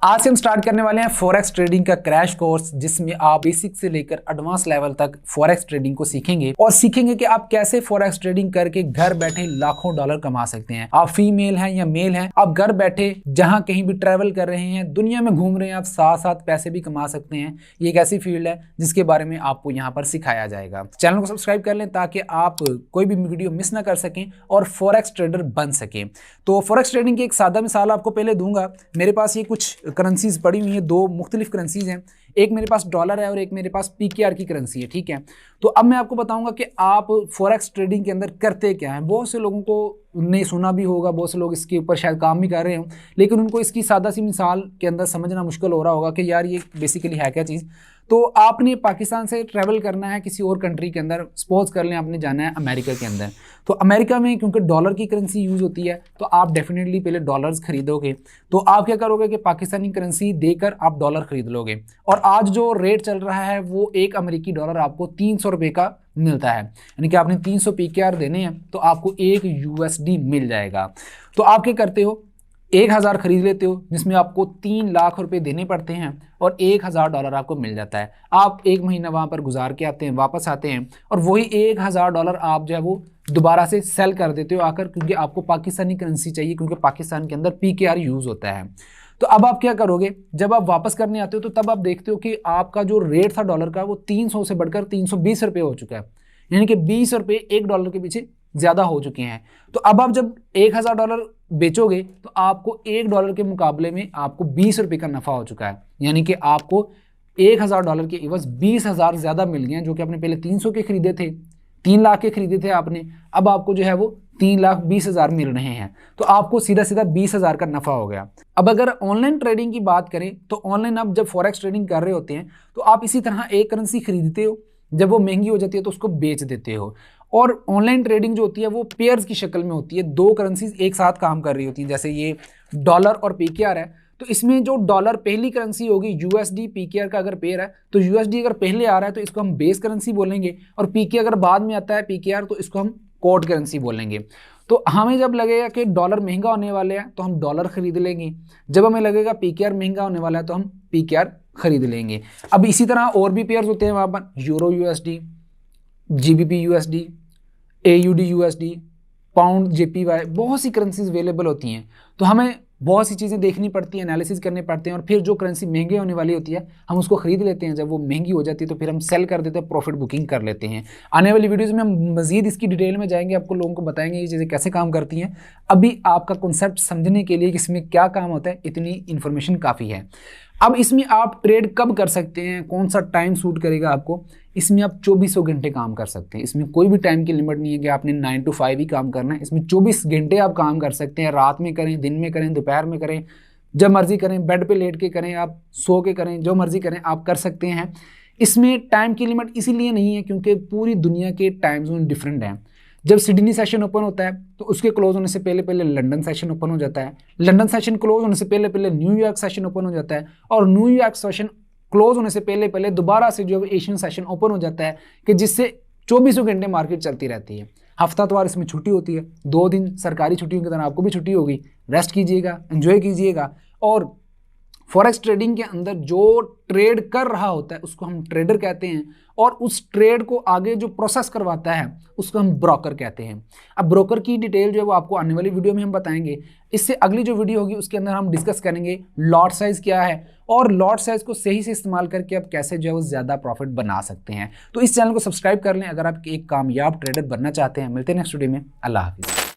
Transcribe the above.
आज से हम स्टार्ट करने वाले हैं फॉरेक्स ट्रेडिंग का क्रैश कोर्स, जिसमें आप बेसिक से लेकर एडवांस लेवल तक फॉरेक्स ट्रेडिंग को सीखेंगे और सीखेंगे कि आप कैसे फॉरेक्स ट्रेडिंग करके घर बैठे लाखों डॉलर कमा सकते हैं। आप फीमेल हैं या मेल हैं, आप घर बैठे जहां कहीं भी ट्रैवल कर रहे हैं, दुनिया में घूम रहे हैं, आप साथ साथ पैसे भी कमा सकते हैं। ये एक ऐसी फील्ड है जिसके बारे में आपको यहाँ पर सिखाया जाएगा। चैनल को सब्सक्राइब कर लें ताकि आप कोई भी वीडियो मिस ना कर सकें और फॉरेक्स ट्रेडर बन सकें। तो फॉरेक्स ट्रेडिंग की एक सादा मिसाल आपको पहले दूंगा। मेरे पास ये कुछ करेंसीज पड़ी हुई हैं, दो मुख्तलिफ करेंसीज हैं। एक मेरे पास डॉलर है और एक मेरे पास पीकेआर की करेंसी है, ठीक है। तो अब मैं आपको बताऊंगा कि आप फॉरेक्स ट्रेडिंग के अंदर करते क्या हैं। बहुत से लोगों को ने सुना भी होगा, बहुत से लोग इसके ऊपर शायद काम भी कर रहे हों, लेकिन उनको इसकी सादा सी मिसाल के अंदर समझना मुश्किल हो रहा होगा कि यार ये बेसिकली है क्या चीज़। तो आपने पाकिस्तान से ट्रैवल करना है किसी और कंट्री के अंदर, सपोज कर लें आपने जाना है अमेरिका के अंदर। तो अमेरिका में क्योंकि डॉलर की करेंसी यूज़ होती है तो आप डेफिनेटली पहले डॉलर्स खरीदोगे। तो आप क्या करोगे कि पाकिस्तानी करेंसी देकर आप डॉलर खरीद लोगे। और आज जो रेट चल रहा है वो एक अमेरिकी डॉलर आपको 300 रुपये का मिलता है, यानी कि आपने 300 पीकेआर देने हैं तो आपको एक यूएसडी मिल जाएगा। तो आप क्या करते हो, 1000 खरीद लेते हो जिसमें आपको 3 लाख रुपए देने पड़ते हैं और 1000 डॉलर आपको मिल जाता है। आप एक महीना वहाँ पर गुजार के आते हैं, वापस आते हैं और वही 1000 डॉलर आप जो है वो दोबारा से सेल कर देते हो आकर, क्योंकि आपको पाकिस्तानी करेंसी चाहिए, क्योंकि पाकिस्तान के अंदर पीकेआर यूज़ होता है। तो अब आप क्या करोगे, जब आप वापस करने आते हो तो तब आप देखते हो कि आपका जो रेट था डॉलर का वो 300 से बढ़कर 320 रुपये हो चुका है, यानी कि 20 रुपये एक डॉलर के पीछे ज़्यादा हो चुके हैं। तो अब आप जब 1000 डॉलर बेचोगे तो आपको एक डॉलर के मुकाबले में आपको 20 रुपये का नफ़ा हो चुका है, यानी कि आपको 1000 डॉलर के एवज 20,000 ज़्यादा मिल गए हैं। जो कि आपने पहले 300 के खरीदे थे, 3 लाख के खरीदे थे आपने, अब आपको जो है वो 3,20,000 मिल रहे हैं। तो आपको सीधा सीधा 20,000 का नफ़ा हो गया। अब अगर ऑनलाइन ट्रेडिंग की बात करें तो ऑनलाइन आप जब फॉरेक्स ट्रेडिंग कर रहे होते हैं तो आप इसी तरह एक करेंसी खरीदते हो, जब वो महंगी हो जाती है तो उसको बेच देते हो। और ऑनलाइन ट्रेडिंग जो होती है वो पेयर्स की शक्ल में होती है, दो करेंसीज एक साथ काम कर रही होती हैं। जैसे ये डॉलर और पीकेआर है, तो इसमें जो डॉलर पहली करेंसी होगी, यूएसडी पीकेआर का अगर पेयर है तो यूएसडी अगर पहले आ रहा है तो इसको हम बेस करेंसी बोलेंगे, और पीके अगर बाद में आता है पीकेआर तो इसको हम कोड करेंसी बोलेंगे। तो हमें जब लगेगा कि डॉलर महंगा होने वाले हैं तो हम डॉलर खरीद लेंगे, जब हमें लगेगा पीकेआर महंगा होने वाला है तो हम पीकेआर खरीद लेंगे। अब इसी तरह और भी पेयर्स होते हैं वहाँ पर, euro USD, GBP USD, AUD USD, pound JPY, बहुत सी करेंसीज अवेलेबल होती हैं। तो हमें बहुत सी चीज़ें देखनी पड़ती हैं, एनालिसिस करने पड़ते हैं, और फिर जो करेंसी महंगी होने वाली होती है हम उसको खरीद लेते हैं। जब वो महंगी हो जाती है तो फिर हम सेल कर देते हैं, प्रॉफिट बुकिंग कर लेते हैं। आने वाली वीडियोस में हम मजीद इसकी डिटेल में जाएंगे, आपको लोगों को बताएंगे ये चीज़ें कैसे काम करती हैं। अभी आपका कॉन्सेप्ट समझने के लिए कि इसमें क्या काम होता है इतनी इन्फॉर्मेशन काफ़ी है। अब इसमें आप ट्रेड कब कर सकते हैं, कौन सा टाइम सूट करेगा आपको, इसमें आप 24 घंटे काम कर सकते हैं। इसमें कोई भी टाइम की लिमिट नहीं है कि आपने 9 to 5 ही काम करना है। इसमें 24 घंटे आप काम कर सकते हैं, रात में करें, दिन में करें, दोपहर में करें, जब मर्जी करें, बेड पे लेट के करें, आप सो के करें, जो मर्जी करें आप कर सकते हैं। इसमें टाइम की लिमिट इसीलिए नहीं है क्योंकि पूरी दुनिया के टाइम जोन डिफरेंट हैं। जब सिडनी सेशन ओपन होता है तो उसके क्लोज होने से पहले पहले लंदन सेशन ओपन हो जाता है, लंदन सेशन क्लोज होने से पहले पहले न्यूयॉर्क सेशन ओपन हो जाता है, और न्यूयॉर्क सेशन क्लोज होने से पहले पहले दोबारा से जो एशियन सेशन ओपन हो जाता है, कि जिससे 24 घंटे मार्केट चलती रहती है। हफ्तावार इसमें छुट्टी होती है, 2 दिन सरकारी छुट्टियों की तरह आपको भी छुट्टी होगी, रेस्ट कीजिएगा, एंजॉय कीजिएगा। और फॉरेक्स ट्रेडिंग के अंदर जो ट्रेड कर रहा होता है उसको हम ट्रेडर कहते हैं, और उस ट्रेड को आगे जो प्रोसेस करवाता है उसको हम ब्रोकर कहते हैं। अब ब्रोकर की डिटेल जो है वो आपको आने वाली वीडियो में हम बताएंगे। इससे अगली जो वीडियो होगी उसके अंदर हम डिस्कस करेंगे लॉट साइज क्या है, और लॉट साइज को सही से इस्तेमाल करके आप कैसे जो है वो ज़्यादा प्रॉफिट बना सकते हैं। तो इस चैनल को सब्सक्राइब कर लें अगर आप एक कामयाब ट्रेडर बनना चाहते हैं। मिलते हैं नेक्स्ट वीडियो में। अल्लाह हाफिज़।